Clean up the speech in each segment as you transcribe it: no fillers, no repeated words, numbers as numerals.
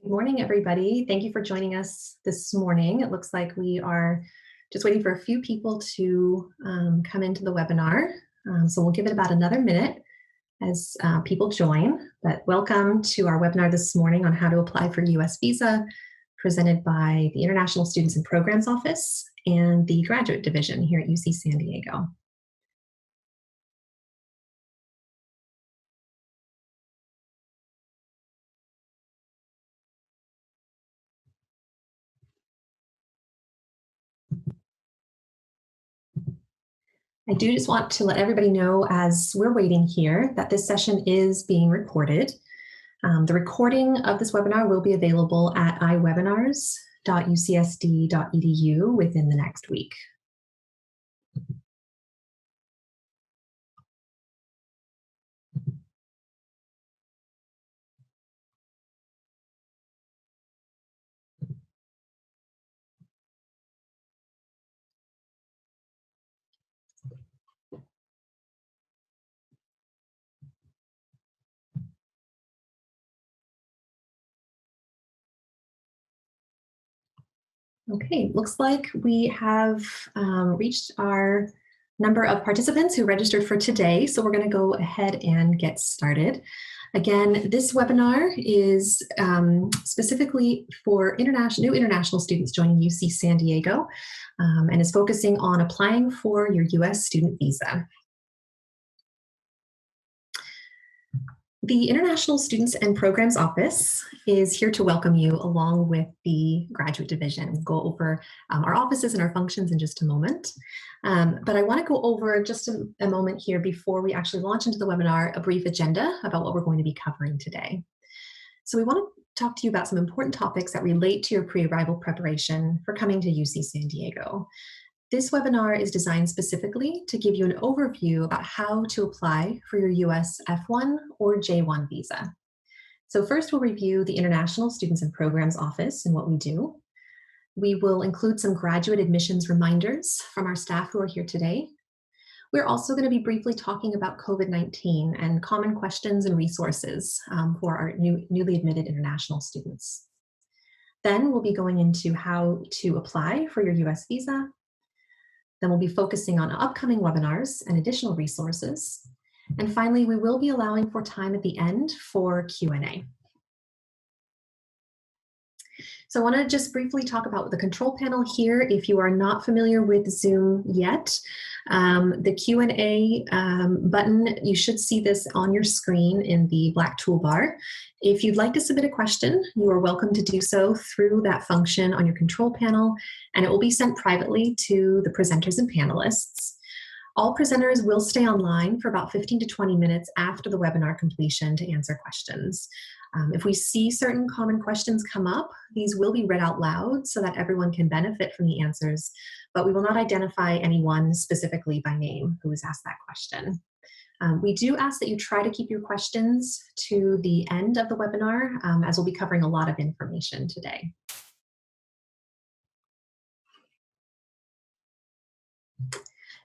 Good morning, everybody. Thank you for joining us this morning. It looks like we are just waiting for a few people to come into the webinar. So we'll give it about another minute as people join. But welcome to our webinar this morning on how to apply for US visa, presented by the International Students and Programs Office and the Graduate Division here at UC San Diego. I do just want to let everybody know as we're waiting here that this session is being recorded. The recording of this webinar will be available at iwebinars.ucsd.edu within the next week. Okay, looks like we have reached our number of participants who registered for today, so we're going to go ahead and get started. Again, this webinar is specifically for new international students joining UC San Diego and is focusing on applying for your US student visa. The International Students and Programs Office is here to welcome you along with the Graduate Division. We'll go over our offices and our functions in just a moment. But I want to go over just a moment here before we actually launch into the webinar, a brief agenda about what we're going to be covering today. So we want to talk to you about some important topics that relate to your pre-arrival preparation for coming to UC San Diego. This webinar is designed specifically to give you an overview about how to apply for your US F1 or J1 visa. So first we'll review the International Students and Programs Office and what we do. We will include some graduate admissions reminders from our staff who are here today. We're also going to be briefly talking about COVID-19 and common questions and resources for our newly admitted international students. Then we'll be going into how to apply for your US visa. Then we'll be focusing on upcoming webinars and additional resources. And finally, we will be allowing for time at the end for Q&A. So I want to just briefly talk about the control panel here. If you are not familiar with Zoom yet, the Q&A button, you should see this on your screen in the black toolbar. If you'd like to submit a question, you are welcome to do so through that function on your control panel, and it will be sent privately to the presenters and panelists. All presenters will stay online for about 15 to 20 minutes after the webinar completion to answer questions. If we see certain common questions come up, these will be read out loud so that everyone can benefit from the answers, but we will not identify anyone specifically by name who has asked that question. We do ask that you try to keep your questions to the end of the webinar, as we'll be covering a lot of information today.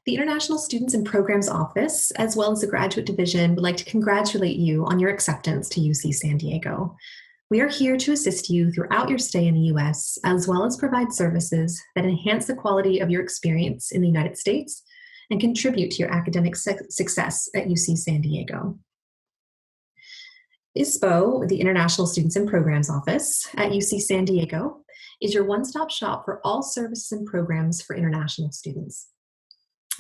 The International Students and Programs Office, as well as the Graduate Division, would like to congratulate you on your acceptance to UC San Diego. We are here to assist you throughout your stay in the US, as well as provide services that enhance the quality of your experience in the United States and contribute to your academic success at UC San Diego. ISPO, the International Students and Programs Office at UC San Diego, is your one-stop shop for all services and programs for international students.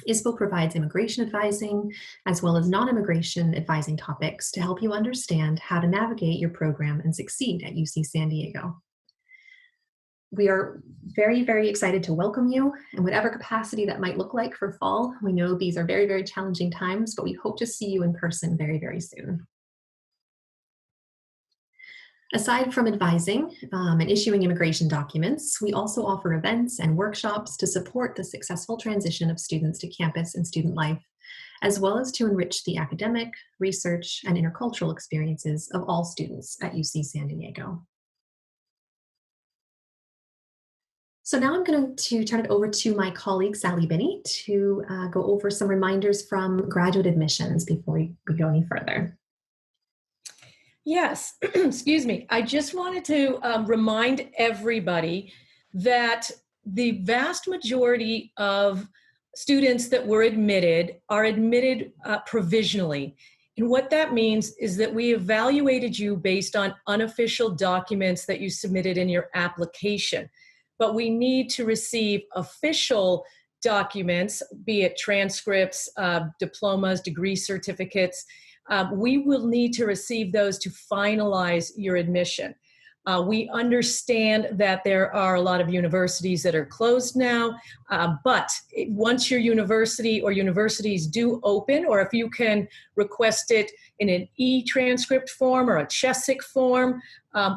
ISPO provides immigration advising as well as non-immigration advising topics to help you understand how to navigate your program and succeed at UC San Diego. We are very, very excited to welcome you in whatever capacity that might look like for fall. We know these are very, very challenging times, but we hope to see you in person very, very soon. Aside from advising and issuing immigration documents, we also offer events and workshops to support the successful transition of students to campus and student life, as well as to enrich the academic, research, and intercultural experiences of all students at UC San Diego. So now I'm going to turn it over to my colleague, Sally Binney, to go over some reminders from graduate admissions before we go any further. Yes, excuse me. I just wanted to remind everybody that the vast majority of students that were admitted are admitted provisionally. And what that means is that we evaluated you based on unofficial documents that you submitted in your application. But we need to receive official documents, be it transcripts, diplomas, degree certificates. We will need to receive those to finalize your admission. We understand that there are a lot of universities that are closed now, but once your university or universities do open, or if you can request it in an e-transcript form or a CHESIC form,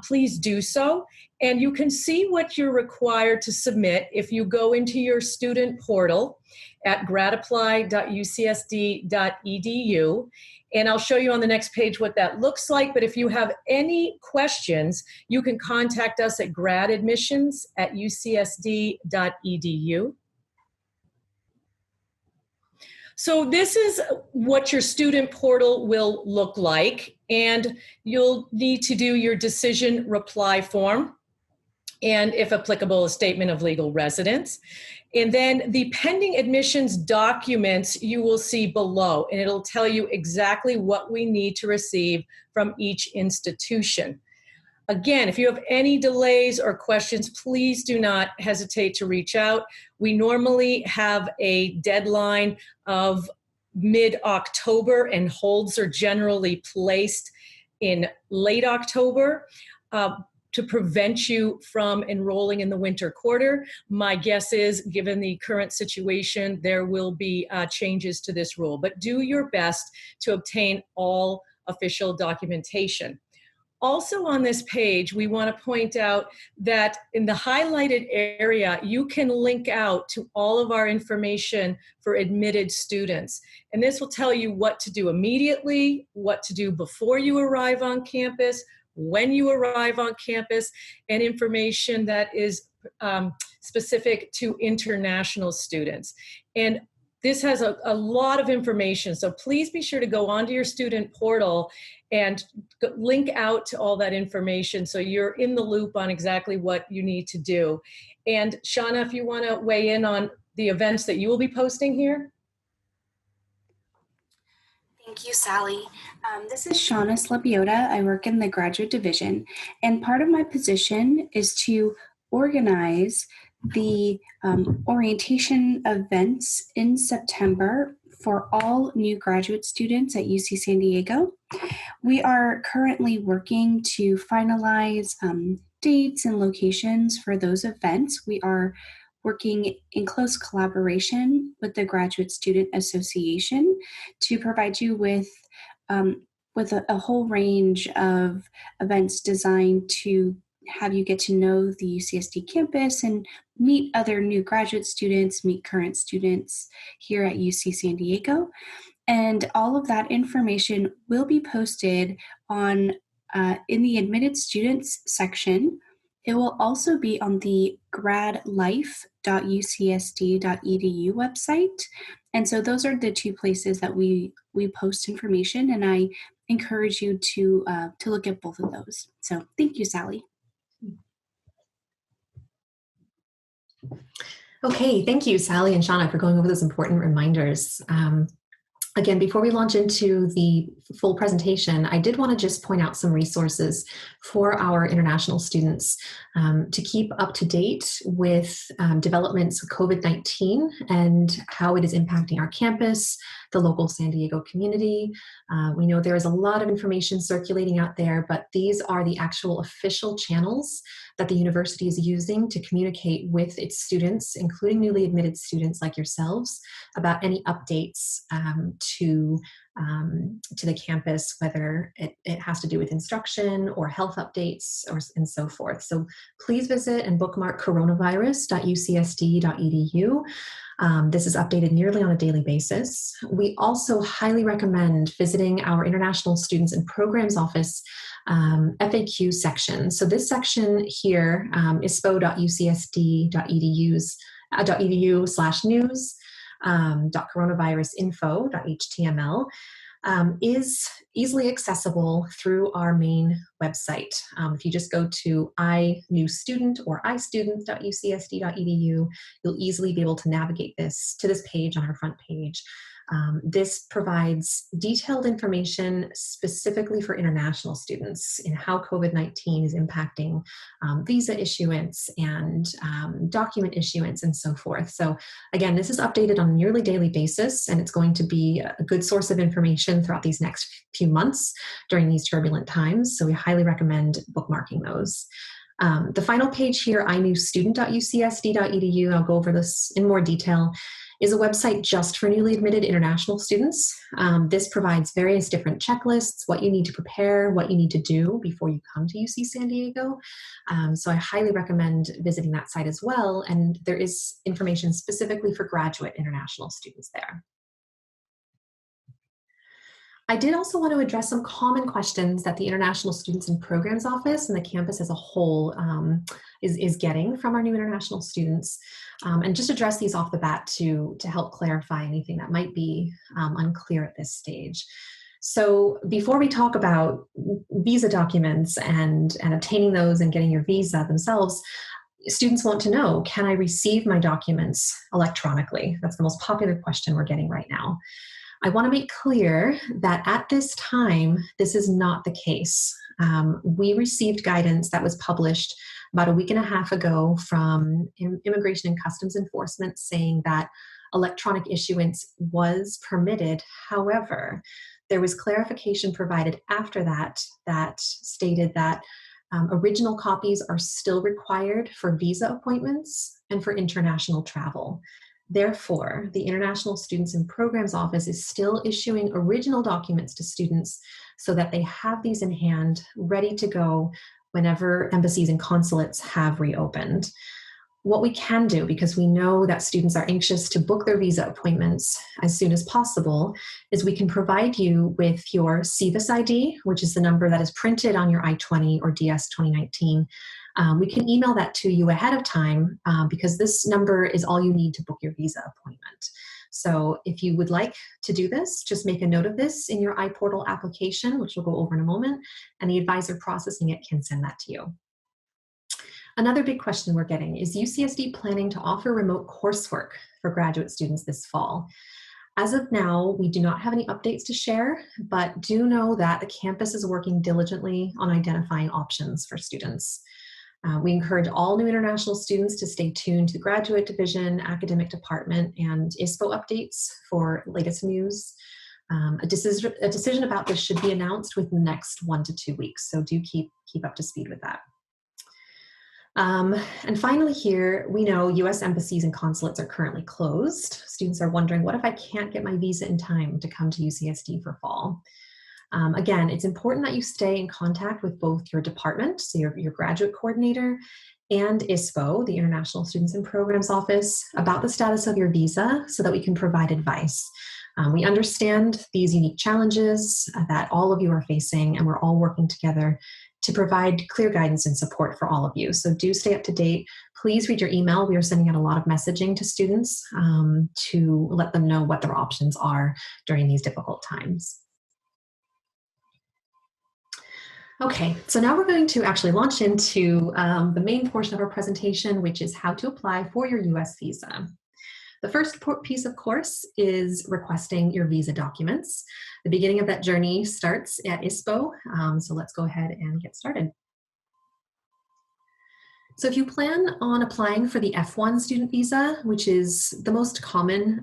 please do so. And you can see what you're required to submit if you go into your student portal at gradapply.ucsd.edu. And I'll show you on the next page what that looks like. But if you have any questions, you can contact us at gradadmissions@ucsd.edu. So this is what your student portal will look like. And you'll need to do your decision reply form, and if applicable, a statement of legal residence. And then the pending admissions documents you will see below, and it'll tell you exactly what we need to receive from each institution. Again, if you have any delays or questions, please do not hesitate to reach out. We normally have a deadline of mid-October, and holds are generally placed in late October. To prevent you from enrolling in the winter quarter. My guess is, given the current situation, there will be changes to this rule, but do your best to obtain all official documentation. Also on this page, we want to point out that in the highlighted area, you can link out to all of our information for admitted students. And this will tell you what to do immediately, what to do before you arrive on campus, when you arrive on campus, and information that is specific to international students. And this has a lot of information, so please be sure to go onto your student portal and link out to all that information so you're in the loop on exactly what you need to do. And Shauna, if you want to weigh in on the events that you will be posting here. Thank you, Sally. This is Shauna Slabiota. I work in the graduate division, and part of my position is to organize the orientation events in September for all new graduate students at UC San Diego. We are currently working to finalize dates and locations for those events. We are working in close collaboration with the Graduate Student Association to provide you with a whole range of events designed to have you get to know the UCSD campus and meet other new graduate students, meet current students here at UC San Diego. And all of that information will be posted on in the admitted students section. It will also be on the gradlife.ucsd.edu website. And so those are the two places that we post information, and I encourage you to look at both of those. So thank you, Sally. Okay, thank you, Sally and Shauna, for going over those important reminders. Again, before we launch into the full presentation, I did want to just point out some resources for our international students to keep up to date with developments with COVID-19 and how it is impacting our campus, the local San Diego community. We know there is a lot of information circulating out there, but these are the actual official channels that the university is using to communicate with its students, including newly admitted students like yourselves, about any updates to the campus, whether it has to do with instruction or health updates and so forth. So please visit and bookmark coronavirus.ucsd.edu. This is updated nearly on a daily basis. We also highly recommend visiting our International Students and Programs Office FAQ section. So this section here, ispo.ucsd.edu/news. .coronavirusinfo.html. is easily accessible through our main website. If you just go to iNewStudent or istudent.ucsd.edu, you'll easily be able to navigate to this page on our front page. This provides detailed information specifically for international students in how COVID-19 is impacting visa issuance and document issuance and so forth. So again, this is updated on a nearly daily basis, and it's going to be a good source of information throughout these next few months during these turbulent times. So we highly recommend bookmarking those. The final page here, iNewStudent.ucsd.edu, I'll go over this in more detail, is a website just for newly admitted international students. This provides various different checklists, what you need to prepare, what you need to do before you come to UC San Diego. So I highly recommend visiting that site as well. And there is information specifically for graduate international students there. I did also want to address some common questions that the International Students and Programs Office and the campus as a whole is getting from our new international students, and just address these off the bat to help clarify anything that might be unclear at this stage. So before we talk about visa documents and obtaining those and getting your visa themselves, students want to know, can I receive my documents electronically? That's the most popular question we're getting right now. I want to make clear that at this time, this is not the case. We received guidance that was published about a week and a half ago from Immigration and Customs Enforcement saying that electronic issuance was permitted. However, there was clarification provided after that that stated that original copies are still required for visa appointments and for international travel. Therefore, the International Students and Programs Office is still issuing original documents to students so that they have these in hand, ready to go whenever embassies and consulates have reopened. What we can do, because we know that students are anxious to book their visa appointments as soon as possible, is we can provide you with your CVIS ID, which is the number that is printed on your I-20 or DS 2019. We can email that to you ahead of time because this number is all you need to book your visa appointment. So if you would like to do this, just make a note of this in your iPortal application, which we'll go over in a moment, and the advisor processing it can send that to you. Another big question we're getting is UCSD planning to offer remote coursework for graduate students this fall? As of now, we do not have any updates to share, but do know that the campus is working diligently on identifying options for students. We encourage all new international students to stay tuned to the graduate division, academic department, and ISPO updates for latest news. A decision about this should be announced within the next 1 to 2 weeks, so do keep up to speed with that. And finally here, we know US embassies and consulates are currently closed. Students are wondering, what if I can't get my visa in time to come to UCSD for fall? Again, it's important that you stay in contact with both your department, so your graduate coordinator, and ISPO, the International Students and Programs Office, about the status of your visa so that we can provide advice. We understand these unique challenges that all of you are facing, and we're all working together to provide clear guidance and support for all of you. So do stay up to date. Please read your email. We are sending out a lot of messaging to students to let them know what their options are during these difficult times. Okay, so now we're going to actually launch into the main portion of our presentation, which is how to apply for your US visa. The first piece, of course, is requesting your visa documents. The beginning of that journey starts at ISPO, so let's go ahead and get started. So if you plan on applying for the F1 student visa, which is the most common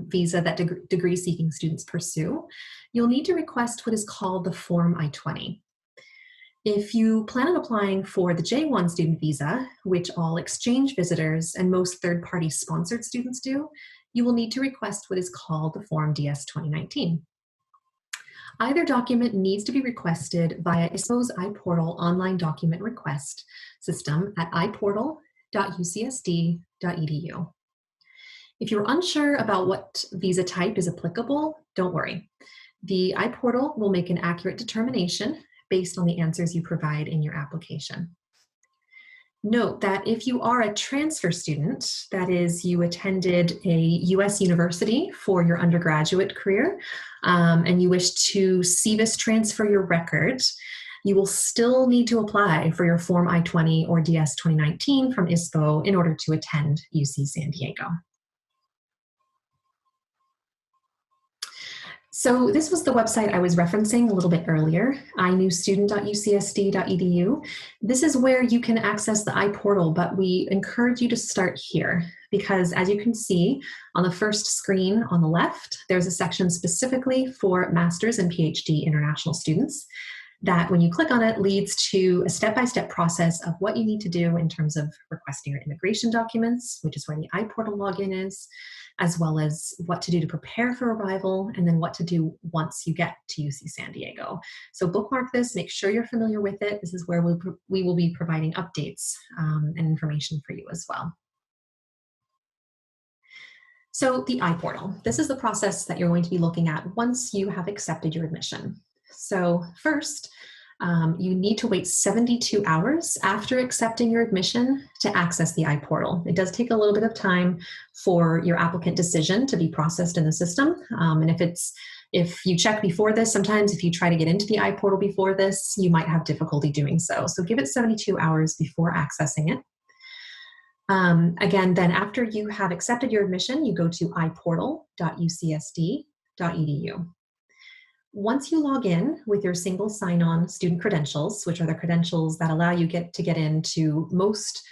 visa that degree-seeking students pursue, you'll need to request what is called the Form I-20. If you plan on applying for the J1 student visa, which all exchange visitors and most third-party sponsored students do, you will need to request what is called the Form DS 2019. Either document needs to be requested via ISPO's iPortal online document request system at iportal.ucsd.edu. If you're unsure about what visa type is applicable, don't worry. The iPortal will make an accurate determination based on the answers you provide in your application. Note that if you are a transfer student, that is, you attended a U.S. university for your undergraduate career, and you wish to CVIS transfer your record, you will still need to apply for your Form I-20 or DS 2019 from ISPO in order to attend UC San Diego. So this was the website I was referencing a little bit earlier, inewstudent.ucsd.edu. This is where you can access the iPortal, but we encourage you to start here because, as you can see on the first screen on the left, there's a section specifically for master's and PhD international students that, when you click on it, leads to a step-by-step process of what you need to do in terms of requesting your immigration documents, which is where the iPortal login is, as well as what to do to prepare for arrival, and then what to do once you get to UC San Diego. So bookmark this, make sure you're familiar with it. This is where we will be providing updates and information for you as well. So the iPortal, this is the process that you're going to be looking at once you have accepted your admission. So first, you need to wait 72 hours after accepting your admission to access the iPortal. It does take a little bit of time for your applicant decision to be processed in the system. And if you check before this, sometimes if you try to get into the iPortal before this, you might have difficulty doing so. So give it 72 hours before accessing it. Again, then after you have accepted your admission, you go to iportal.ucsd.edu. Once you log in with your single sign-on student credentials, which are the credentials that allow you to get into most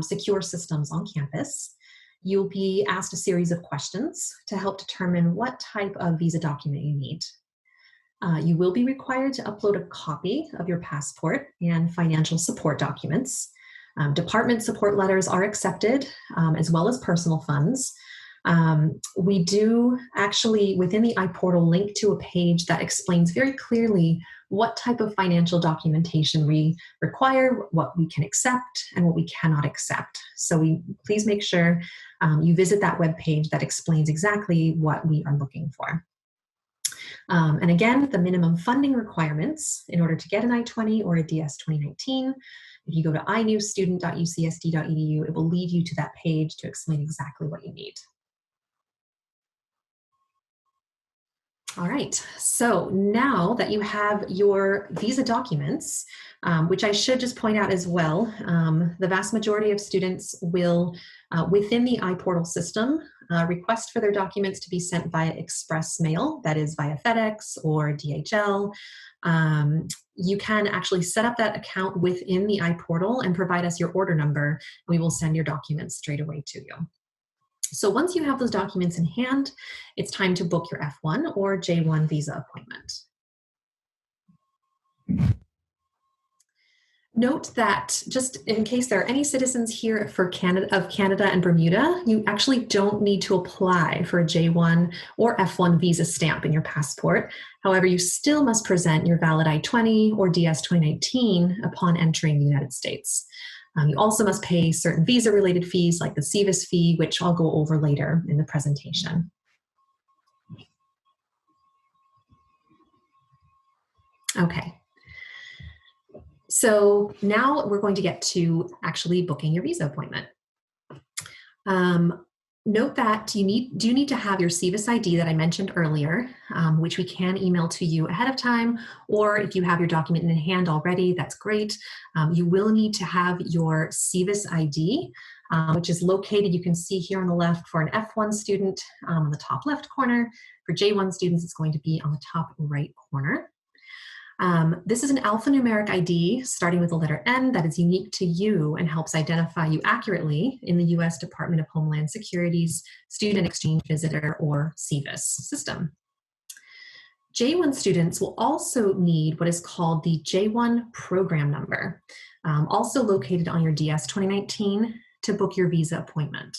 secure systems on campus, you'll be asked a series of questions to help determine what type of visa document you need. You will be required to upload a copy of your passport and financial support documents. Department support letters are accepted, as well as personal funds. We do actually, within the iPortal, link to a page that explains very clearly what type of financial documentation we require, what we can accept, and what we cannot accept. So please make sure you visit that web page that explains exactly what we are looking for. And again, the minimum funding requirements in order to get an I-20 or a DS 2019, if you go to inewstudent.ucsd.edu, it will lead you to that page to explain exactly what you need. All right, so now that you have your visa documents, which I should just point out as well, the vast majority of students will, within the iPortal system, request for their documents to be sent via express mail, that is via FedEx or DHL. You can actually set up that account within the iPortal and provide us your order number. We will send your documents straight away to you. So once you have those documents in hand, it's time to book your F1 or J1 visa appointment. Note that just in case there are any citizens here of Canada and Bermuda, you actually don't need to apply for a J1 or F1 visa stamp in your passport. However, you still must present your valid I-20 or DS 2019 upon entering the United States. You also must pay certain visa-related fees like the CVIS fee, which I'll go over later in the presentation. Okay. So now we're going to get to actually booking your visa appointment. Note that you do need to have your CVIS ID that I mentioned earlier, which we can email to you ahead of time, or if you have your document in hand already, that's great. You will need to have your CVIS ID, which is located, you can see here on the left for an F1 student on the top left corner. For J1 students, it's going to be on the top right corner. This is an alphanumeric ID starting with the letter N that is unique to you and helps identify you accurately in the U.S. Department of Homeland Security's Student Exchange Visitor or CVIS system. J1 students will also need what is called the J1 program number, also located on your DS 2019 to book your visa appointment.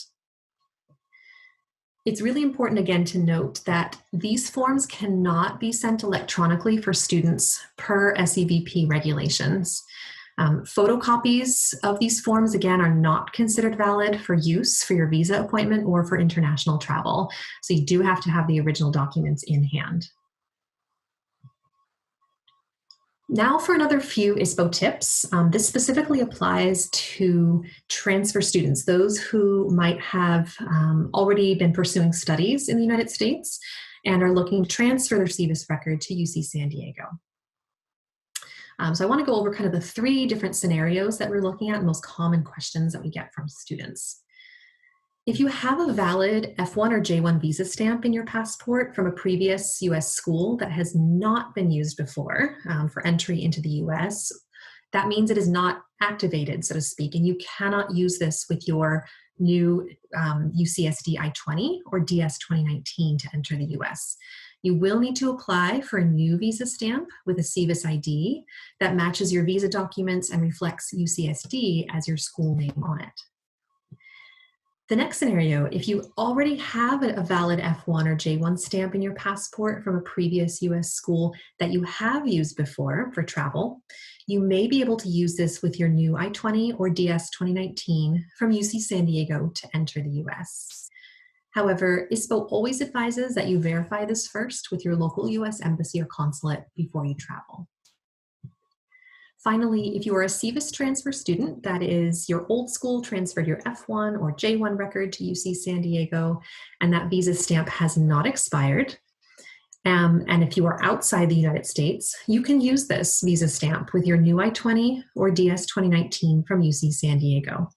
It's really important, again, to note that these forms cannot be sent electronically for students per SEVP regulations. Photocopies of these forms, again, are not considered valid for use for your visa appointment or for international travel. So you do have to have the original documents in hand. Now for another few ISPO tips. This specifically applies to transfer students, those who might have already been pursuing studies in the United States and are looking to transfer their CVIS record to UC San Diego. So I want to go over kind of the 3 different scenarios that we're looking at, and most common questions that we get from students. If you have a valid F1 or J1 visa stamp in your passport from a previous US school that has not been used before for entry into the US, that means it is not activated, so to speak, and you cannot use this with your new UCSD I-20 or DS 2019 to enter the US. You will need to apply for a new visa stamp with a CVIS ID that matches your visa documents and reflects UCSD as your school name on it. The next scenario, if you already have a valid F1 or J1 stamp in your passport from a previous US school that you have used before for travel, you may be able to use this with your new I-20 or DS 2019 from UC San Diego to enter the US. However, ISPO always advises that you verify this first with your local US embassy or consulate before you travel. Finally, if you are a CVIS transfer student, that is your old school transferred your F1 or J1 record to UC San Diego, and that visa stamp has not expired, and if you are outside the United States, you can use this visa stamp with your new I-20 or DS 2019 from UC San Diego.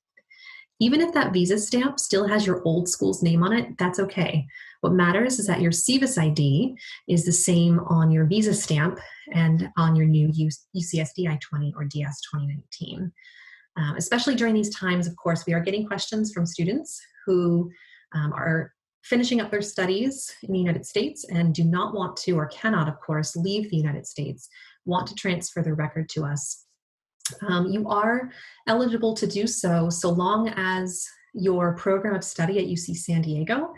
Even if that visa stamp still has your old school's name on it, that's okay. What matters is that your CVIS ID is the same on your visa stamp and on your new UCSD I-20 or DS 2019. Especially during these times, of course, we are getting questions from students who are finishing up their studies in the United States and do not want to, or cannot, of course, leave the United States, want to transfer their record to us. You are eligible to do so long as your program of study at UC San Diego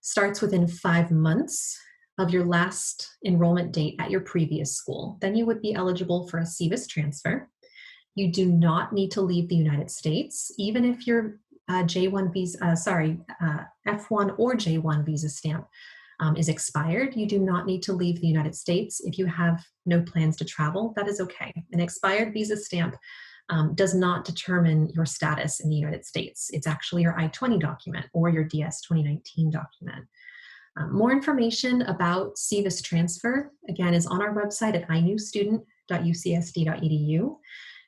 starts within 5 months of your last enrollment date at your previous school. Then you would be eligible for a CVIS transfer. You do not need to leave the United States, even if your F1 or J1 visa stamp is expired. You do not need to leave the United States. If you have no plans to travel, that is okay. An expired visa stamp does not determine your status in the United States. It's actually your I-20 document or your DS 2019 document. More information about CVIS transfer, again, is on our website at inewstudent.ucsd.edu.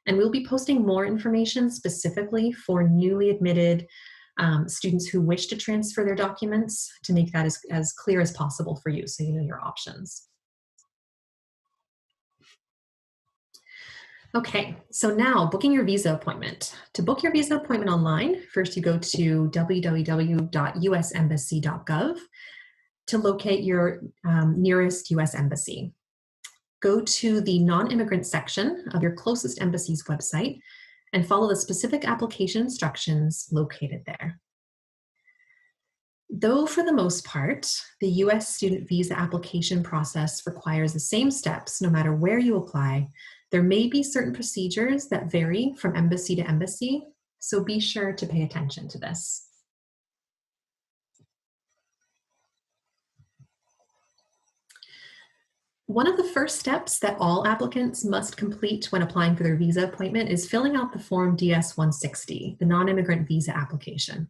And we'll be posting more information specifically for newly admitted students who wish to transfer their documents to make that as clear as possible for you so you know your options. Okay, so now booking your visa appointment. To book your visa appointment online, first you go to www.usembassy.gov to locate your nearest US embassy. Go to the non-immigrant section of your closest embassy's website and follow the specific application instructions located there. Though for the most part, the US student visa application process requires the same steps no matter where you apply, there may be certain procedures that vary from embassy to embassy, so be sure to pay attention to this. One of the first steps that all applicants must complete when applying for their visa appointment is filling out the form DS-160, the non-immigrant visa application.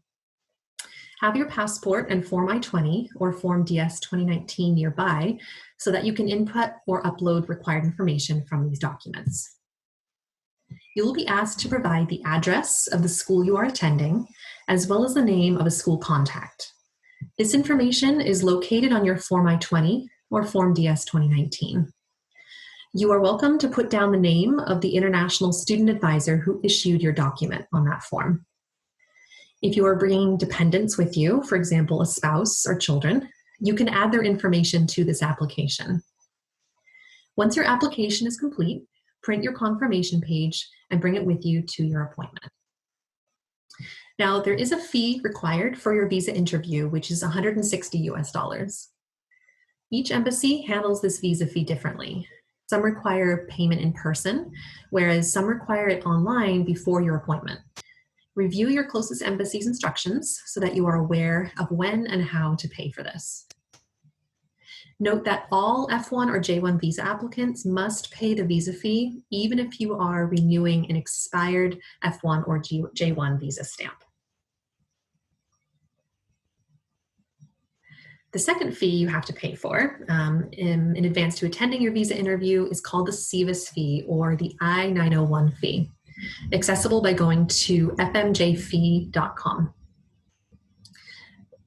Have your passport and Form I-20 or Form DS-2019 nearby so that you can input or upload required information from these documents. You will be asked to provide the address of the school you are attending, as well as the name of a school contact. This information is located on your Form I-20 or Form DS-2019. You are welcome to put down the name of the international student advisor who issued your document on that form. If you are bringing dependents with you, for example, a spouse or children, you can add their information to this application. Once your application is complete, print your confirmation page and bring it with you to your appointment. Now, there is a fee required for your visa interview, which is $160 US. Each embassy handles this visa fee differently. Some require payment in person, whereas some require it online before your appointment. Review your closest embassy's instructions so that you are aware of when and how to pay for this. Note that all F1 or J1 visa applicants must pay the visa fee, even if you are renewing an expired F1 or J1 visa stamp. The second fee you have to pay for in advance to attending your visa interview is called the SEVIS fee, or the I901 fee, accessible by going to fmjfee.com.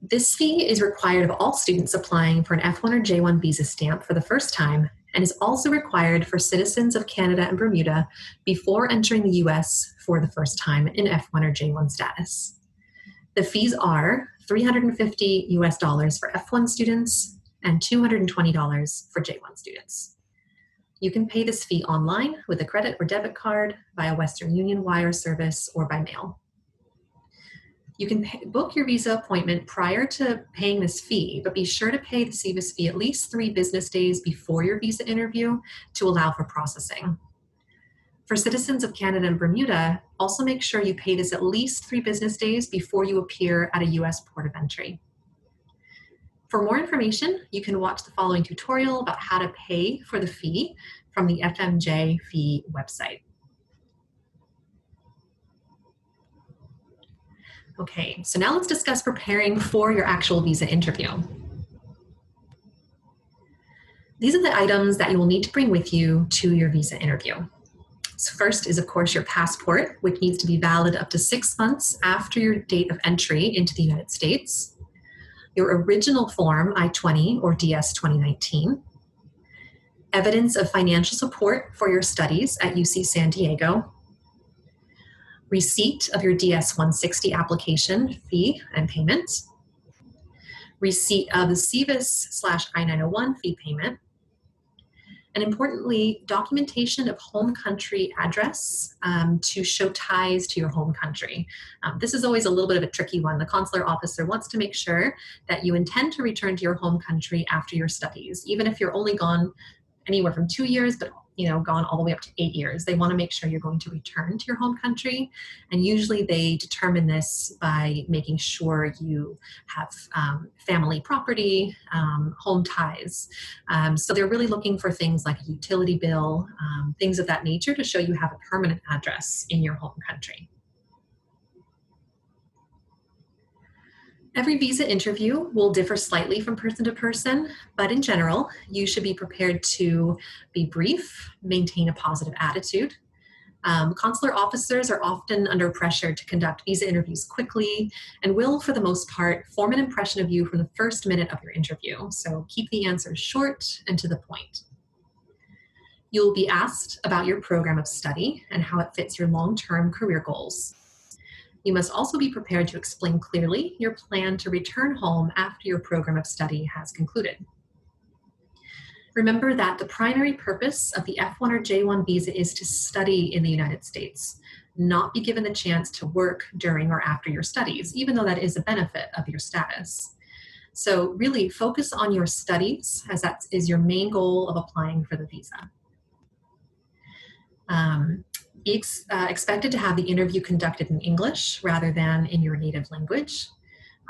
This fee is required of all students applying for an F1 or J1 visa stamp for the first time, and is also required for citizens of Canada and Bermuda before entering the US for the first time in F1 or J1 status. The fees are $350 US for F1 students and $220 for J1 students. You can pay this fee online with a credit or debit card, via Western Union wire service, or by mail. You can book your visa appointment prior to paying this fee, but be sure to pay the SEVIS fee at least 3 business days before your visa interview to allow for processing. For citizens of Canada and Bermuda, also make sure you pay this at least 3 business days before you appear at a US port of entry. For more information, you can watch the following tutorial about how to pay for the fee from the FMJ fee website. Okay, so now let's discuss preparing for your actual visa interview. These are the items that you will need to bring with you to your visa interview. So first is, of course, your passport, which needs to be valid up to 6 months after your date of entry into the United States. Your original form, I-20 or DS 2019. Evidence of financial support for your studies at UC San Diego. Receipt of your DS 160 application fee and payment. Receipt of the SEVIS/I901 fee payment. And importantly, documentation of home country address to show ties to your home country. This is always a little bit of a tricky one. The consular officer wants to make sure that you intend to return to your home country after your studies, even if you're only gone anywhere from 2 years, but gone all the way up to 8 years. They want to make sure you're going to return to your home country. And usually they determine this by making sure you have family property, home ties. So they're really looking for things like a utility bill, things of that nature to show you have a permanent address in your home country. Every visa interview will differ slightly from person to person, but in general, you should be prepared to be brief, maintain a positive attitude. Consular officers are often under pressure to conduct visa interviews quickly and will, for the most part, form an impression of you from the first minute of your interview. So keep the answers short and to the point. You'll be asked about your program of study and how it fits your long-term career goals. You must also be prepared to explain clearly your plan to return home after your program of study has concluded. Remember that the primary purpose of the F1 or J1 visa is to study in the United States, not be given the chance to work during or after your studies, even though that is a benefit of your status. So really focus on your studies, as that is your main goal of applying for the visa. Be expected to have the interview conducted in English rather than in your native language.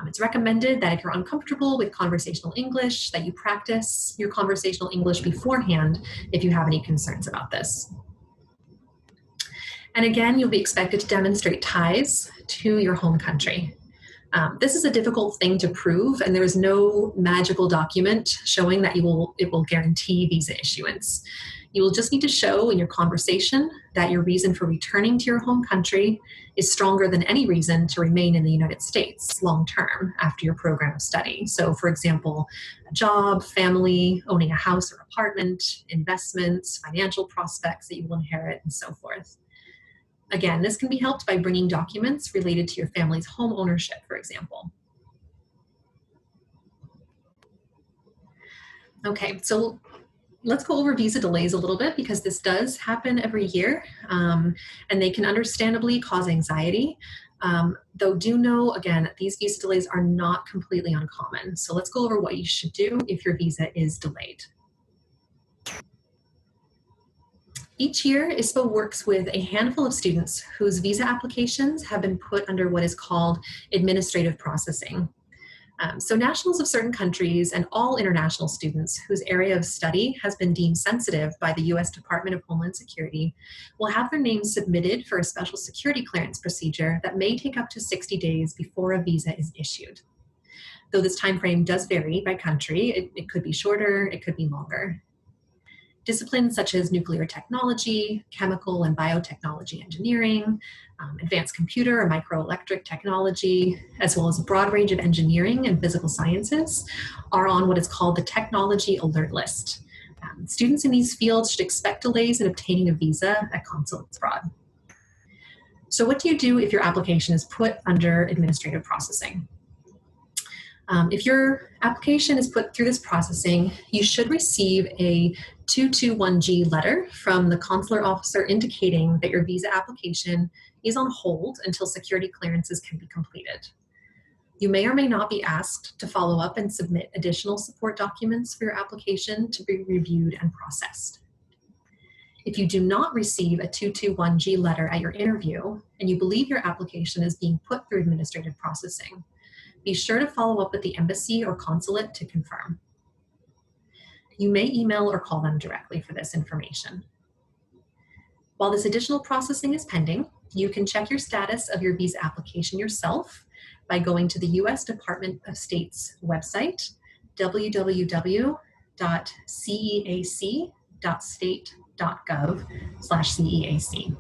It's recommended that if you're uncomfortable with conversational English, that you practice your conversational English beforehand if you have any concerns about this. And again, you'll be expected to demonstrate ties to your home country. This is a difficult thing to prove, and there is no magical document showing that it will guarantee visa issuance. You will just need to show in your conversation that your reason for returning to your home country is stronger than any reason to remain in the United States long-term after your program of study. So for example, a job, family, owning a house or apartment, investments, financial prospects that you will inherit, and so forth. Again, this can be helped by bringing documents related to your family's home ownership, for example. Okay, so let's go over visa delays a little bit, because this does happen every year, and they can understandably cause anxiety. Though do know, again, these visa delays are not completely uncommon. So let's go over what you should do if your visa is delayed. Each year, ISPO works with a handful of students whose visa applications have been put under what is called administrative processing. So nationals of certain countries and all international students whose area of study has been deemed sensitive by the US Department of Homeland Security will have their names submitted for a special security clearance procedure that may take up to 60 days before a visa is issued. Though this time frame does vary by country, it could be shorter, it could be longer. Disciplines such as nuclear technology, chemical and biotechnology engineering, advanced computer or microelectric technology, as well as a broad range of engineering and physical sciences are on what is called the Technology Alert List. Students in these fields should expect delays in obtaining a visa at consulates abroad. So what do you do if your application is put under administrative processing? If your application is put through this processing, you should receive a 221G letter from the consular officer indicating that your visa application is on hold until security clearances can be completed. You may or may not be asked to follow up and submit additional support documents for your application to be reviewed and processed. If you do not receive a 221G letter at your interview and you believe your application is being put through administrative processing, be sure to follow up with the embassy or consulate to confirm. You may email or call them directly for this information. While this additional processing is pending, you can check your status of your visa application yourself by going to the US Department of State's website, www.ceac.state.gov/CEAC.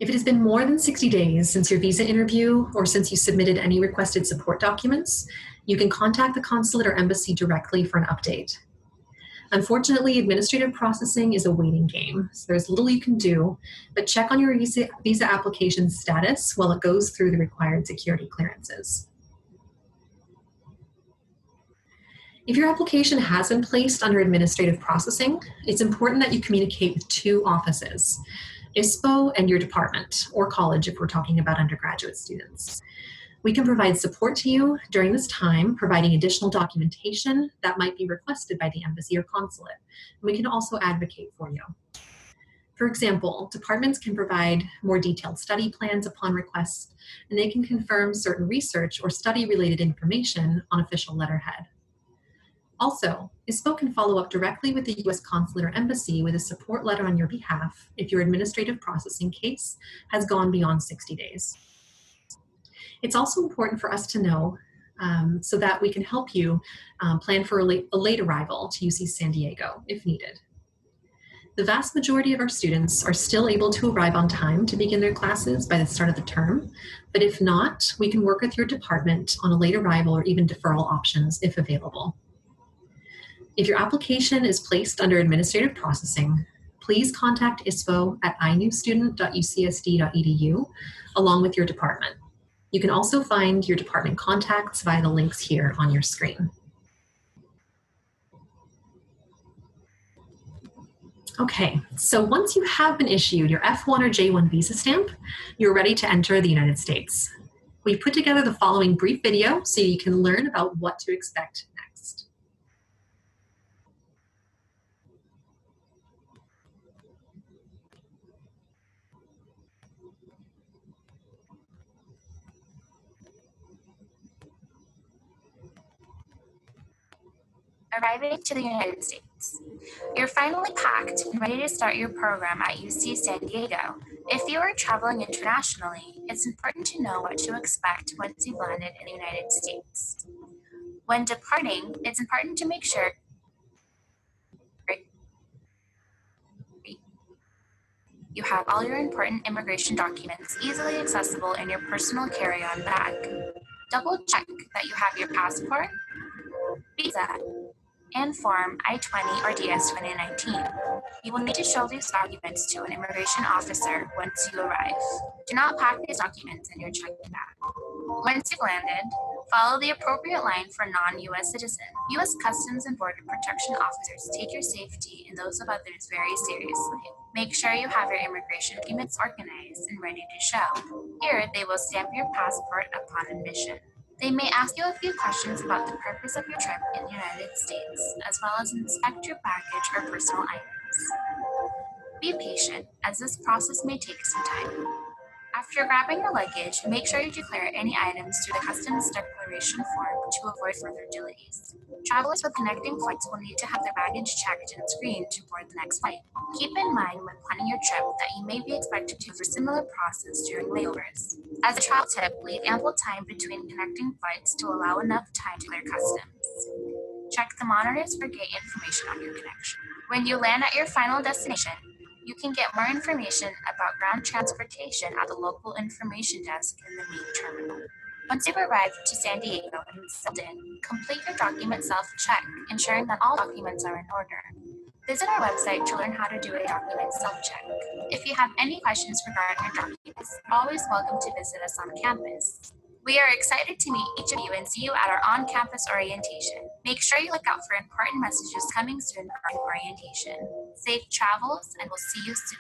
If it has been more than 60 days since your visa interview or since you submitted any requested support documents, you can contact the consulate or embassy directly for an update. Unfortunately, administrative processing is a waiting game, so there's little you can do, but check on your visa application status while it goes through the required security clearances. If your application has been placed under administrative processing, it's important that you communicate with two offices, ISPO and your department, or college if we're talking about undergraduate students. We can provide support to you during this time, providing additional documentation that might be requested by the embassy or consulate. And we can also advocate for you. For example, departments can provide more detailed study plans upon request, and they can confirm certain research or study-related information on official letterhead. Also, ISPO can follow up directly with the U.S. consulate or embassy with a support letter on your behalf if your administrative processing case has gone beyond 60 days. It's also important for us to know so that we can help you plan for a late arrival to UC San Diego if needed. The vast majority of our students are still able to arrive on time to begin their classes by the start of the term, but if not, we can work with your department on a late arrival or even deferral options if available. If your application is placed under administrative processing, please contact ISPO at inewstudent.ucsd.edu along with your department. You can also find your department contacts via the links here on your screen. Okay, so once you have been issued your F1 or J1 visa stamp, you're ready to enter the United States. We've put together the following brief video so you can learn about what to expect next. Arriving to the United States. You're finally packed and ready to start your program at UC San Diego. If you are traveling internationally, it's important to know what to expect once you've landed in the United States. When departing, it's important to make sure you have all your important immigration documents easily accessible in your personal carry-on bag. Double check that you have your passport, visa, and Form I-20 or DS 2019. You will need to show these documents to an immigration officer once you arrive. Do not pack these documents in your check-in bag. Once you've landed, follow the appropriate line for non-U.S. citizens. U.S. Customs and Border Protection officers take your safety and those of others very seriously. Make sure you have your immigration documents organized and ready to show. Here, they will stamp your passport upon admission. They may ask you a few questions about the purpose of your trip in the United States, as well as inspect your baggage or personal items. Be patient, as this process may take some time. After grabbing your luggage, make sure you declare any items through the customs declaration form to avoid further delays. Travelers with connecting flights will need to have their baggage checked and screened to board the next flight. Keep in mind when planning your trip that you may be expected to do a similar process during layovers. As a travel tip, leave ample time between connecting flights to allow enough time to clear customs. Check the monitors for gate information on your connection. When you land at your final destination, you can get more information about ground transportation at the local information desk in the main terminal. Once you've arrived to San Diego and settled in, complete your document self-check, ensuring that all documents are in order. Visit our website to learn how to do a document self-check. If you have any questions regarding your documents, you're always welcome to visit us on campus. We are excited to meet each of you and see you at our on-campus orientation. Make sure you look out for important messages coming soon during orientation. Safe travels, and we'll see you soon.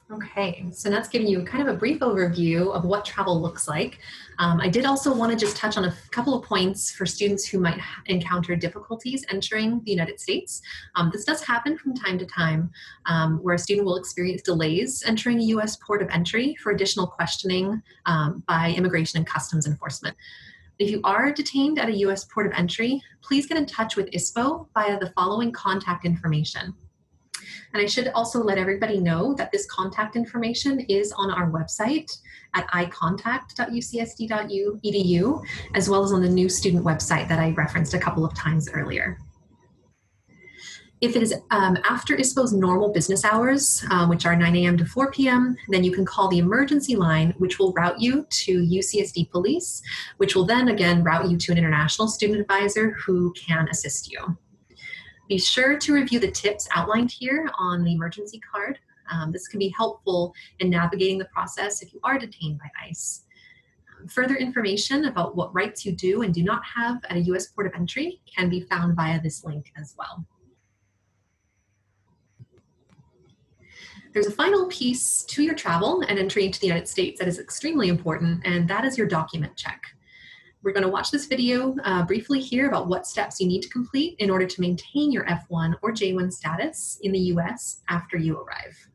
Okay, so that's giving you kind of a brief overview of what travel looks like. I did also want to just touch on a couple of points for students who might encounter difficulties entering the United States. This does happen from time to time, where a student will experience delays entering a U.S. port of entry for additional questioning by Immigration and Customs Enforcement. If you are detained at a U.S. port of entry, please get in touch with ISPO via the following contact information. And I should also let everybody know that this contact information is on our website at icontact.ucsd.edu, as well as on the new student website that I referenced a couple of times earlier. If it is after ISPO's normal business hours, which are 9 a.m. to 4 p.m., then you can call the emergency line, which will route you to UCSD Police, which will then again route you to an international student advisor who can assist you. Be sure to review the tips outlined here on the emergency card. This can be helpful in navigating the process if you are detained by ICE. Further information about what rights you do and do not have at a U.S. port of entry can be found via this link as well. There's a final piece to your travel and entry into the United States that is extremely important, and that is your document check. We're going to watch this video briefly here about what steps you need to complete in order to maintain your F1 or J1 status in the US after you arrive.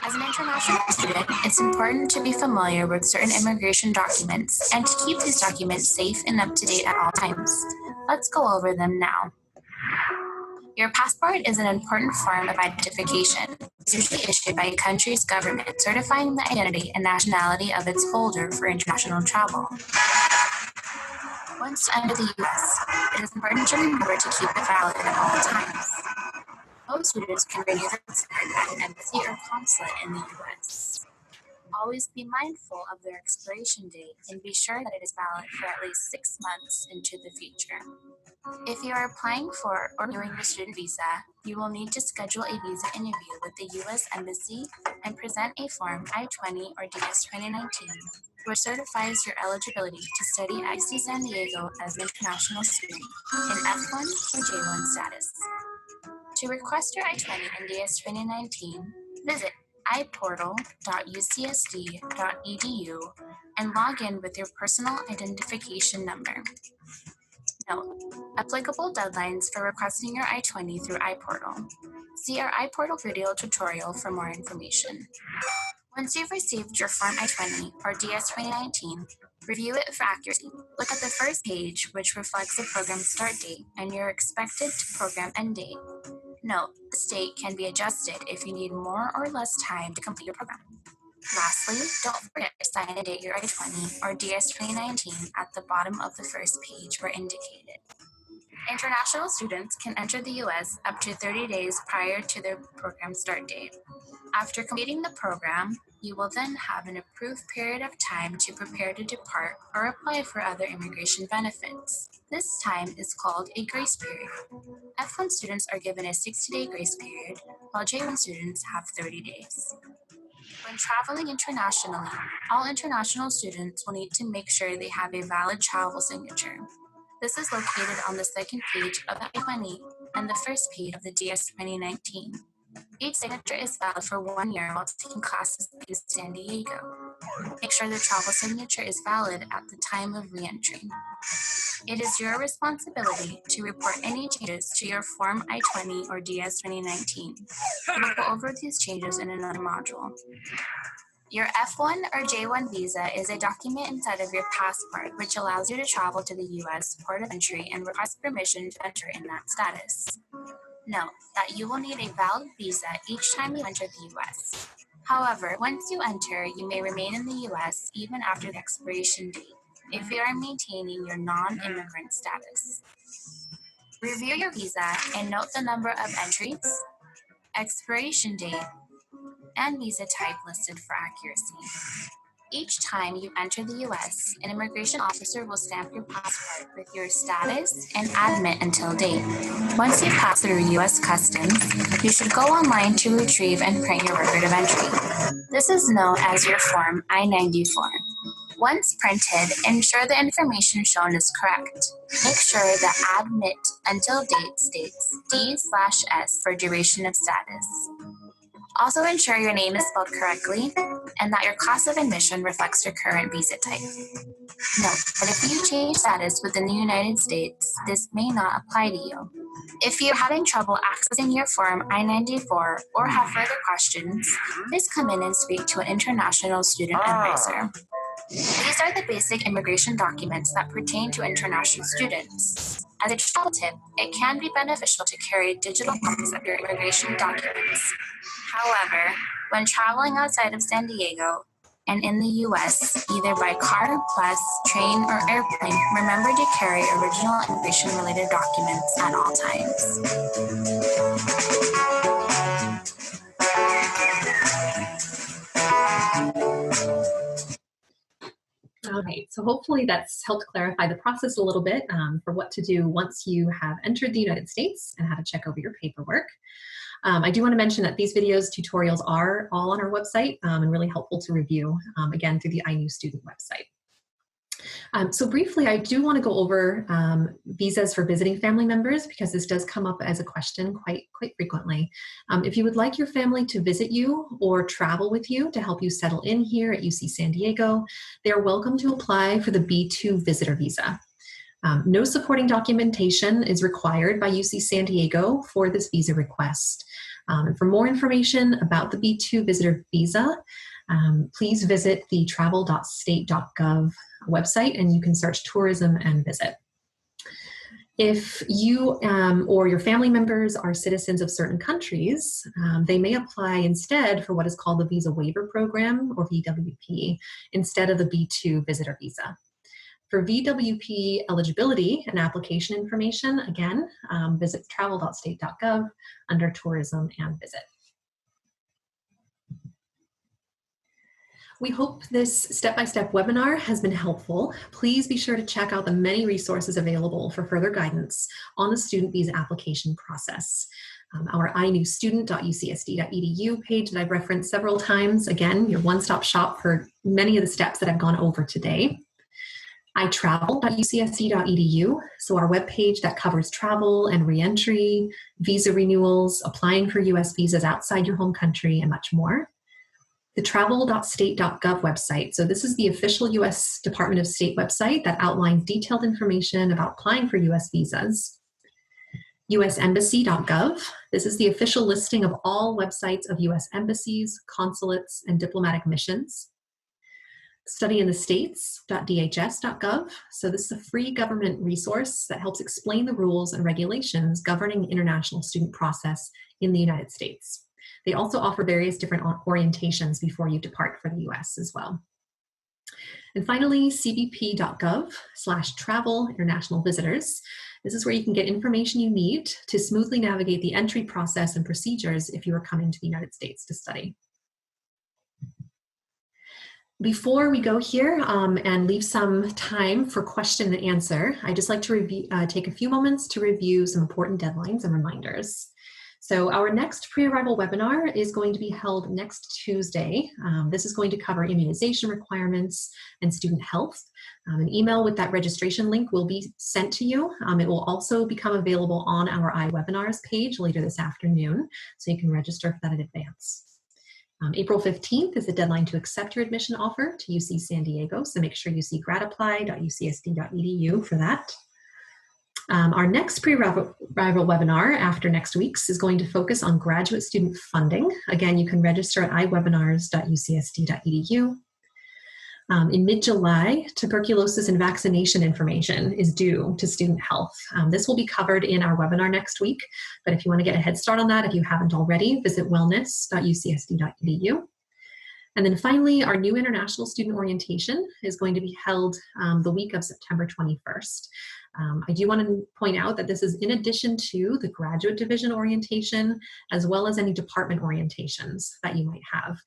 As an international student, it's important to be familiar with certain immigration documents and to keep these documents safe and up to date at all times. Let's go over them now. Your passport is an important form of identification. It's usually issued by a country's government, certifying the identity and nationality of its holder for international travel. Once you enter the US, it is important to remember to keep it valid at all times. Most students can renew their passport at an embassy or consulate in the US. Always be mindful of their expiration date and be sure that it is valid for at least 6 months into the future. If you are applying for or renewing your student visa, you will need to schedule a visa interview with the U.S. Embassy and present a Form I-20 or DS-2019, which certifies your eligibility to study at UC San Diego as an international student in F1 or J1 status. To request your I-20 and DS-2019, visit iportal.ucsd.edu and log in with your personal identification number. Note: applicable deadlines for requesting your I-20 through iPortal. See our iPortal video tutorial for more information. Once you've received your Form I-20 or DS-2019, review it for accuracy. Look at the first page, which reflects the program start date and your expected program end date. Note: this date can be adjusted if you need more or less time to complete your program. Lastly, don't forget to sign and date your I-20 or DS-2019 at the bottom of the first page where indicated. International students can enter the U.S. up to 30 days prior to their program start date. After completing the program, you will then have an approved period of time to prepare to depart or apply for other immigration benefits. This time is called a grace period. F1 students are given a 60-day grace period, while J1 students have 30 days. When traveling internationally, all international students will need to make sure they have a valid travel signature. This is located on the second page of the I-20 and the first page of the DS 2019. Each signature is valid for 1 year while taking classes in San Diego. Make sure the travel signature is valid at the time of re-entry. It is your responsibility to report any changes to your Form I-20 or DS 2019. We'll go over these changes in another module. Your F1 or J1 visa is a document inside of your passport which allows you to travel to the U.S. port of entry and request permission to enter in that status. Note that you will need a valid visa each time you enter the U.S. However, once you enter, you may remain in the U.S. even after the expiration date if you are maintaining your non-immigrant status. Review your visa and note the number of entries, expiration date, and visa type listed for accuracy. Each time you enter the U.S., an immigration officer will stamp your passport with your status and admit until date. Once you pass through U.S. Customs, you should go online to retrieve and print your record of entry. This is known as your Form I-94. Once printed, ensure the information shown is correct. Make sure the admit until date states D/S for duration of status. Also ensure your name is spelled correctly and that your class of admission reflects your current visa type. Note that if you change status within the United States, this may not apply to you. If you're having trouble accessing your Form I-94 or have further questions, please come in and speak to an international student advisor. These are the basic immigration documents that pertain to international students. As a travel tip, it can be beneficial to carry digital copies of your immigration documents. However, when traveling outside of San Diego and in the U.S., either by car, bus, train, or airplane, remember to carry original immigration-related documents at all times. All right, so hopefully that's helped clarify the process a little bit for what to do once you have entered the United States and how to check over your paperwork. I do want to mention that these videos, tutorials are all on our website and really helpful to review, again, through the I901 student website. So briefly, I do want to go over visas for visiting family members because this does come up as a question quite frequently. If you would like your family to visit you or travel with you to help you settle in here at UC San Diego, they are welcome to apply for the B2 visitor visa. No supporting documentation is required by UC San Diego for this visa request. And for more information about the B2 visitor visa, please visit the travel.state.gov website and you can search tourism and visit. If you or your family members are citizens of certain countries, they may apply instead for what is called the Visa Waiver Program, or VWP, instead of the B2 visitor visa. For VWP eligibility and application information, again, visit travel.state.gov under tourism and visit. We hope this step-by-step webinar has been helpful. Please be sure to check out the many resources available for further guidance on the student visa application process. Our inewstudent.ucsd.edu page that I've referenced several times, again, your one-stop shop for many of the steps that I've gone over today. itravel.ucsd.edu, so our webpage that covers travel and reentry, visa renewals, applying for US visas outside your home country, and much more. The travel.state.gov website, so this is the official US Department of State website that outlines detailed information about applying for US visas. usembassy.gov, this is the official listing of all websites of US embassies, consulates, and diplomatic missions. studyinthestates.dhs.gov. So this is a free government resource that helps explain the rules and regulations governing the international student process in the United States. They also offer various different orientations before you depart for the US as well. And finally, cbp.gov/travel international visitors. This is where you can get information you need to smoothly navigate the entry process and procedures if you are coming to the United States to study. Before we go here and leave some time for question and answer, I'd just like to take a few moments to review some important deadlines and reminders. So our next pre-arrival webinar is going to be held next Tuesday. This is going to cover immunization requirements and student health. An email with that registration link will be sent to you. It will also become available on our iWebinars page later this afternoon, so you can register for that in advance. April 15th is the deadline to accept your admission offer to UC San Diego, so make sure you see gradapply.ucsd.edu for that. Our next pre-arrival webinar after next week's is going to focus on graduate student funding. Again, you can register at iwebinars.ucsd.edu. In mid-July, tuberculosis and vaccination information is due to student health. This will be covered in our webinar next week, but if you want to get a head start on that, if you haven't already, visit wellness.ucsd.edu. And then finally, our new international student orientation is going to be held the week of September 21st. I do want to point out that this is in addition to the graduate division orientation, as well as any department orientations that you might have.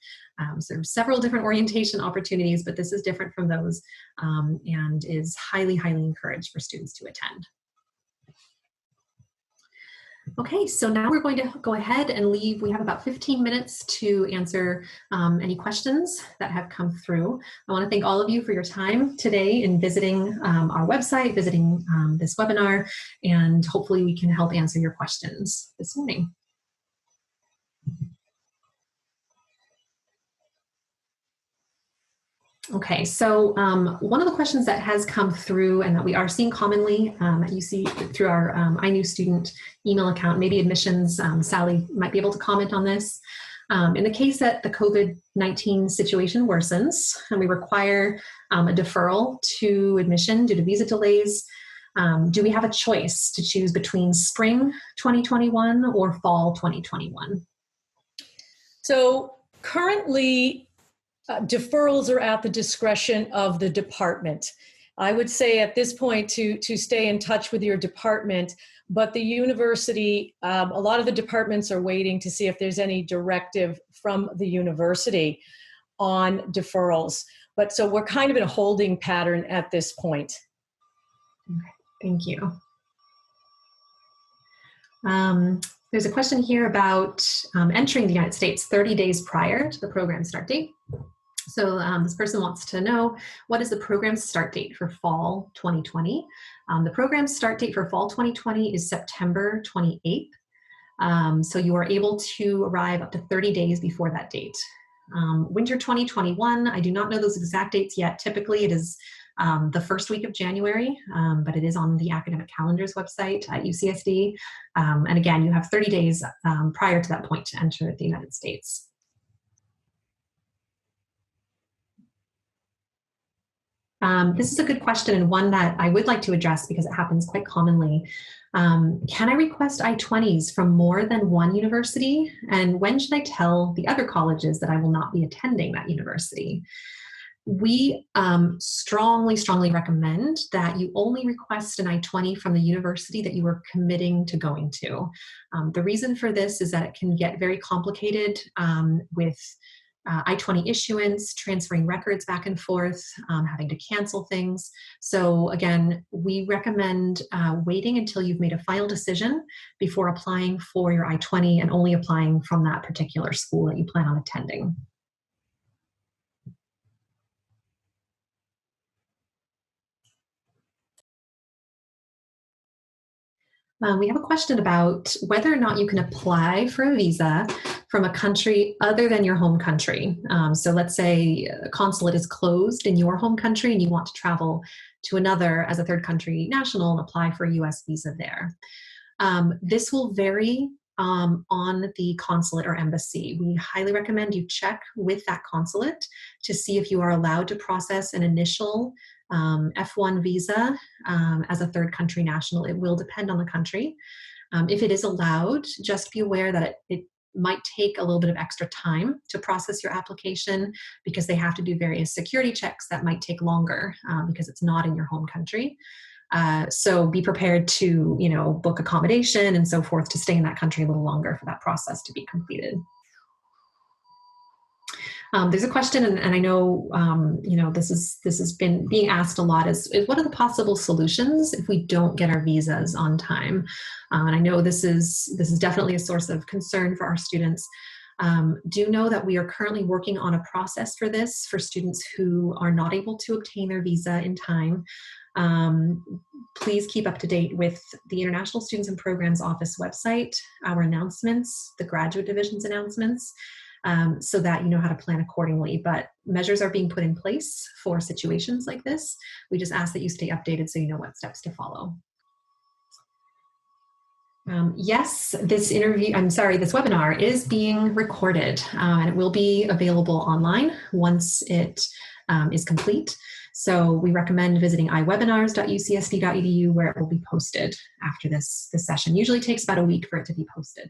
So there are several different orientation opportunities, but this is different from those and is highly, highly encouraged for students to attend. Okay, so now we're going to go ahead and leave. We have about 15 minutes to answer any questions that have come through. I want to thank all of you for your time today in visiting our website, visiting this webinar, and hopefully we can help answer your questions this morning. Okay, so one of the questions that has come through and that we are seeing commonly at UC through our I901 student email account, maybe admissions, Sally might be able to comment on this. In the case that the COVID-19 situation worsens and we require a deferral to admission due to visa delays, do we have a choice to choose between spring 2021 or fall 2021? So currently, deferrals are at the discretion of the department. I would say at this point to stay in touch with your department, but the university, a lot of the departments are waiting to see if there's any directive from the university on deferrals. But so we're kind of in a holding pattern at this point. Okay, thank you. There's a question here about entering the United States 30 days prior to the program start date. So this person wants to know, what is the program start date for fall 2020? The program start date for fall 2020 is September 28th. So you are able to arrive up to 30 days before that date. Winter 2021, I do not know those exact dates yet. Typically it is the first week of January, but it is on the academic calendar's website at UCSD. And again, you have 30 days prior to that point to enter the United States. This is a good question and one that I would like to address because it happens quite commonly. Can I request I-20s from more than one university? And when should I tell the other colleges that I will not be attending that university? We strongly, strongly recommend that you only request an I-20 from the university that you are committing to going to. The reason for this is that it can get very complicated with I-20 issuance, transferring records back and forth, having to cancel things. So again, we recommend waiting until you've made a final decision before applying for your I-20 and only applying from that particular school that you plan on attending. We have a question about whether or not you can apply for a visa from a country other than your home country. So let's say a consulate is closed in your home country and you want to travel to another as a third country national and apply for a US visa there. This will vary on the consulate or embassy. We highly recommend you check with that consulate to see if you are allowed to process an initial F1 visa as a third country national. It will depend on the country. If it is allowed, just be aware that it might take a little bit of extra time to process your application because they have to do various security checks that might take longer because it's not in your home country. So be prepared to, book accommodation and so forth to stay in that country a little longer for that process to be completed. There's a question, and I know this has been being asked a lot. Is what are the possible solutions if we don't get our visas on time? And I know this is definitely a source of concern for our students. Do know that we are currently working on a process for this for students who are not able to obtain their visa in time. Please keep up to date with the International Students and Programs Office website, our announcements, the graduate division's announcements, so that you know how to plan accordingly. But measures are being put in place for situations like this. We just ask that you stay updated so you know what steps to follow. Yes, this webinar is being recorded, and it will be available online once it is complete. So we recommend visiting iwebinars.ucsd.edu, where it will be posted after this session. Usually takes about a week for it to be posted.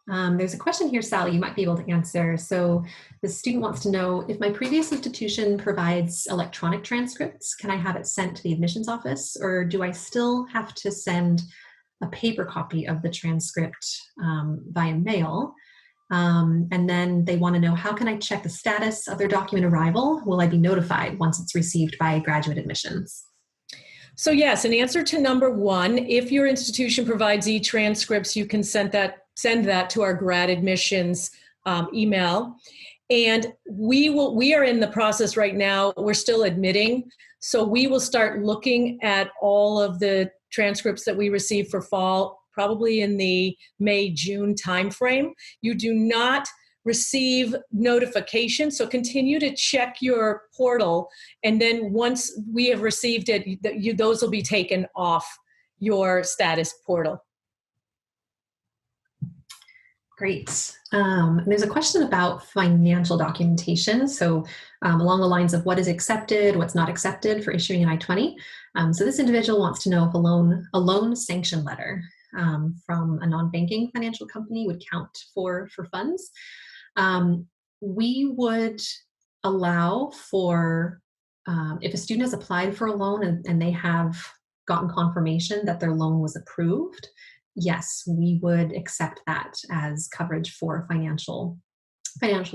There's a question here, Sally, you might be able to answer. So the student wants to know, if my previous institution provides electronic transcripts, can I have it sent to the admissions office, or do I still have to send a paper copy of the transcript via mail? And then they want to know, how can I check the status of their document arrival? Will I be notified once it's received by graduate admissions? So yes, in answer to number one, if your institution provides e-transcripts, you can send that to our grad admissions email. And we are in the process right now, we're still admitting. So we will start looking at all of the transcripts that we receive for fall, probably in the May-June timeframe. You do not receive notifications, so continue to check your portal, and then once we have received it, those will be taken off your status portal. Great. There's a question about financial documentation. So along the lines of what is accepted, what's not accepted for issuing an I-20. So this individual wants to know if a loan sanction letter from a non-banking financial company would count for funds. We would allow for, if a student has applied for a loan and they have gotten confirmation that their loan was approved, yes, we would accept that as coverage for financial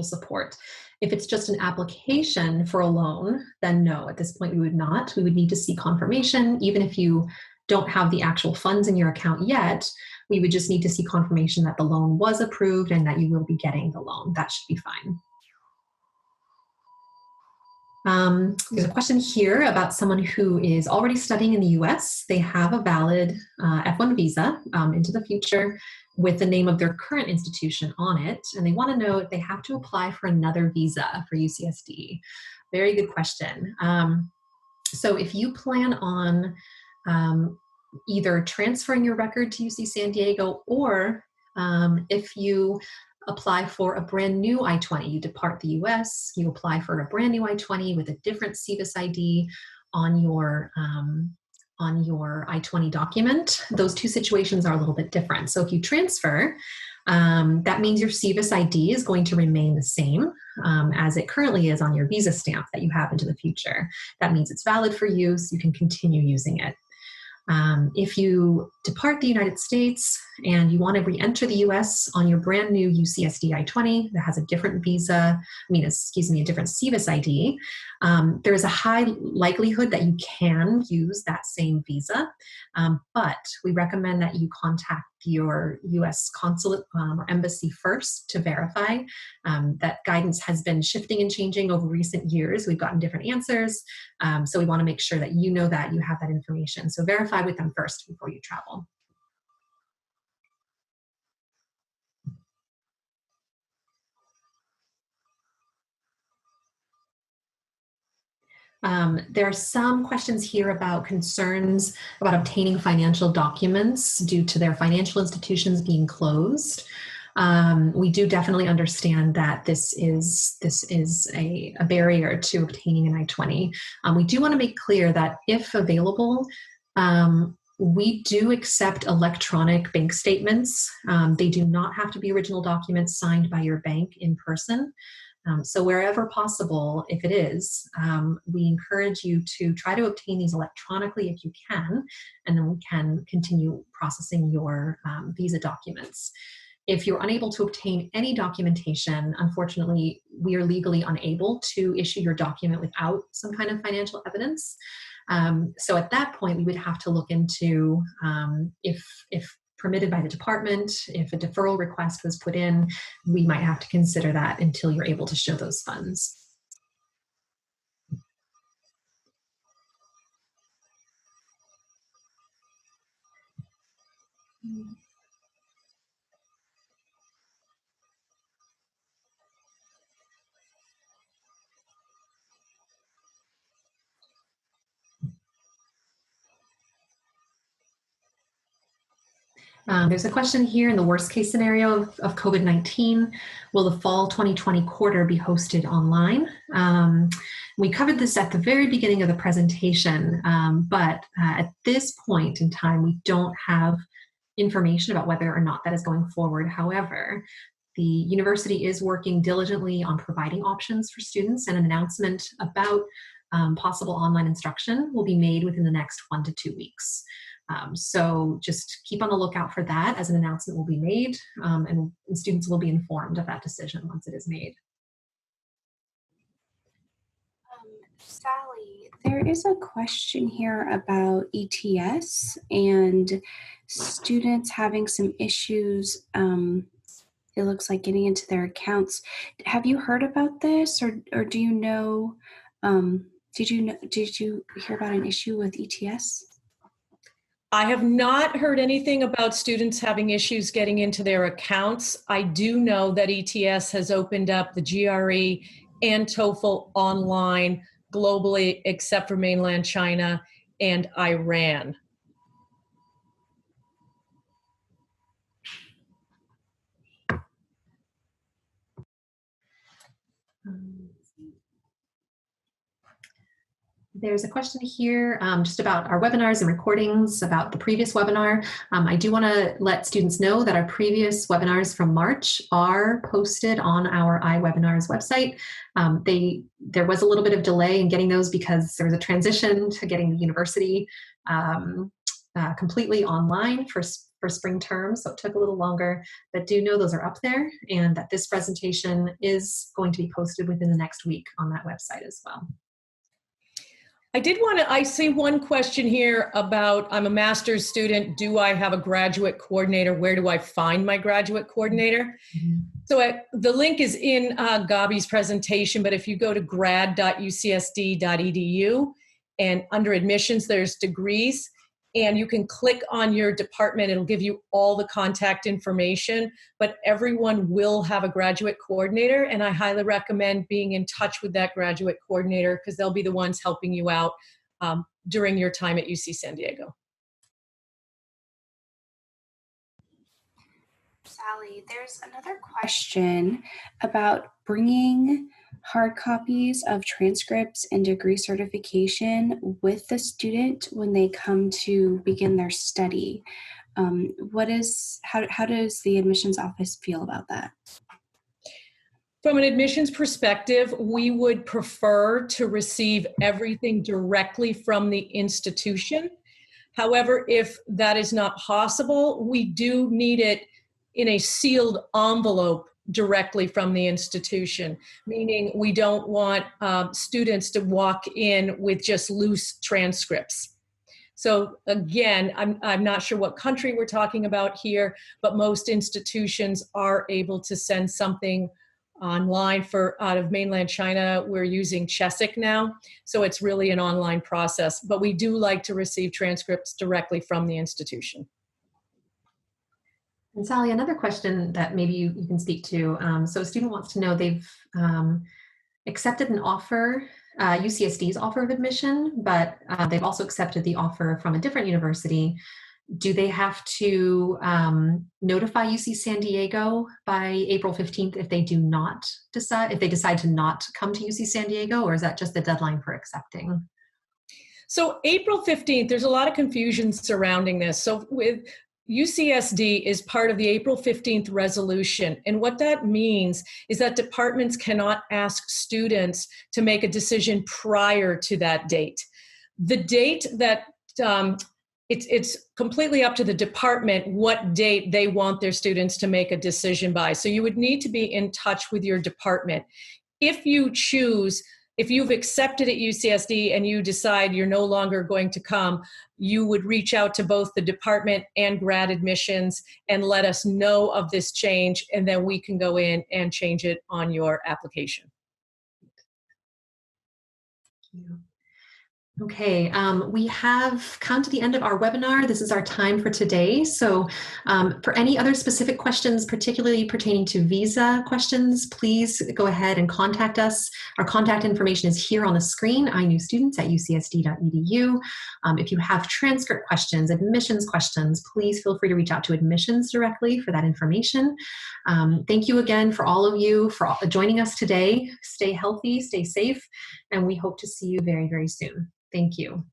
support. If it's just an application for a loan, then no, at this point we would not. We would need to see confirmation. Even if you don't have the actual funds in your account yet, we would just need to see confirmation that the loan was approved and that you will be getting the loan. That should be fine. There's a question here about someone who is already studying in the US. They have a valid F1 visa into the future with the name of their current institution on it, and they want to know if they have to apply for another visa for UCSD. Very good question. So if you plan on either transferring your record to UC San Diego, or if you apply for a brand new I-20, you depart the US, you apply for a brand new I-20 with a different CVIS ID on your I-20 document. Those two situations are a little bit different. So if you transfer, that means your CVIS ID is going to remain the same as it currently is on your visa stamp that you have into the future. That means it's valid for use, you can continue using it. If you depart the United States and you want to re-enter the US on your brand new UCSD I-20 that has a different visa, a different CVIS ID, there is a high likelihood that you can use that same visa, but we recommend that you contact your US consulate or embassy first to verify. That guidance has been shifting and changing over recent years. We've gotten different answers, so we want to make sure that you know that you have that information. So verify with them first before you travel. There are some questions here about concerns about obtaining financial documents due to their financial institutions being closed. We do definitely understand that this is a barrier to obtaining an I-20. We do want to make clear that if available, We do accept electronic bank statements. They do not have to be original documents signed by your bank in person. So wherever possible, if it is, we encourage you to try to obtain these electronically if you can, and then we can continue processing your visa documents. If you're unable to obtain any documentation, unfortunately, we are legally unable to issue your document without some kind of financial evidence. So at that point, we would have to look into if permitted by the department, if a deferral request was put in, we might have to consider that until you're able to show those funds. There's a question here: in the worst case scenario of COVID-19, will the fall 2020 quarter be hosted online? We covered this at the very beginning of the presentation, but at this point in time, we don't have information about whether or not that is going forward. However, the university is working diligently on providing options for students, and an announcement about possible online instruction will be made within the next 1 to 2 weeks. So just keep on the lookout for that, as an announcement will be made, and students will be informed of that decision once it is made. Sally, there is a question here about ETS and students having some issues, it looks like, getting into their accounts. Have you heard about this, or do you know, did you hear about an issue with ETS? I have not heard anything about students having issues getting into their accounts. I do know that ETS has opened up the GRE and TOEFL online globally, except for mainland China and Iran. There's a question here just about our webinars and recordings about the previous webinar. I do want to let students know that our previous webinars from March are posted on our iWebinars website. There was a little bit of delay in getting those because there was a transition to getting the university completely online for spring term, so it took a little longer, but do know those are up there, and that this presentation is going to be posted within the next week on that website as well. I see one question here about, I'm a master's student, do I have a graduate coordinator? Where do I find my graduate coordinator? Mm-hmm. So the link is in Gabi's presentation, but if you go to grad.ucsd.edu and under admissions, there's degrees, and you can click on your department. It'll give you all the contact information, but everyone will have a graduate coordinator, and I highly recommend being in touch with that graduate coordinator because they'll be the ones helping you out during your time at UC San Diego. Sally, there's another question about bringing hard copies of transcripts and degree certification with the student when they come to begin their study. How does the admissions office feel about that? From an admissions perspective, we would prefer to receive everything directly from the institution. However, if that is not possible, we do need it in a sealed envelope directly from the institution, meaning we don't want students to walk in with just loose transcripts. So again, I'm not sure what country we're talking about here, but most institutions are able to send something online. Out of mainland China, we're using Chesic now, so it's really an online process, but we do like to receive transcripts directly from the institution. And Sally, another question that maybe you can speak to. So a student wants to know, they've accepted an offer, UCSD's offer of admission, but they've also accepted the offer from a different university. Do they have to notify UC San Diego by April 15th if they decide to not come to UC San Diego, or is that just the deadline for accepting? So April 15th, there's a lot of confusion surrounding this. So with UCSD is part of the April 15th resolution. And what that means is that departments cannot ask students to make a decision prior to that date. The date that it's completely up to the department what date they want their students to make a decision by. So you would need to be in touch with your department. If you've accepted at UCSD and you decide you're no longer going to come, you would reach out to both the department and grad admissions and let us know of this change, and then we can go in and change it on your application. Thank you. Okay, we have come to the end of our webinar. This is our time for today. So for any other specific questions, particularly pertaining to visa questions, please go ahead and contact us. Our contact information is here on the screen, inewstudents@ucsd.edu. If you have transcript questions, admissions questions, please feel free to reach out to admissions directly for that information. Thank you again for all of you for joining us today. Stay healthy, stay safe, and we hope to see you very, very soon. Thank you.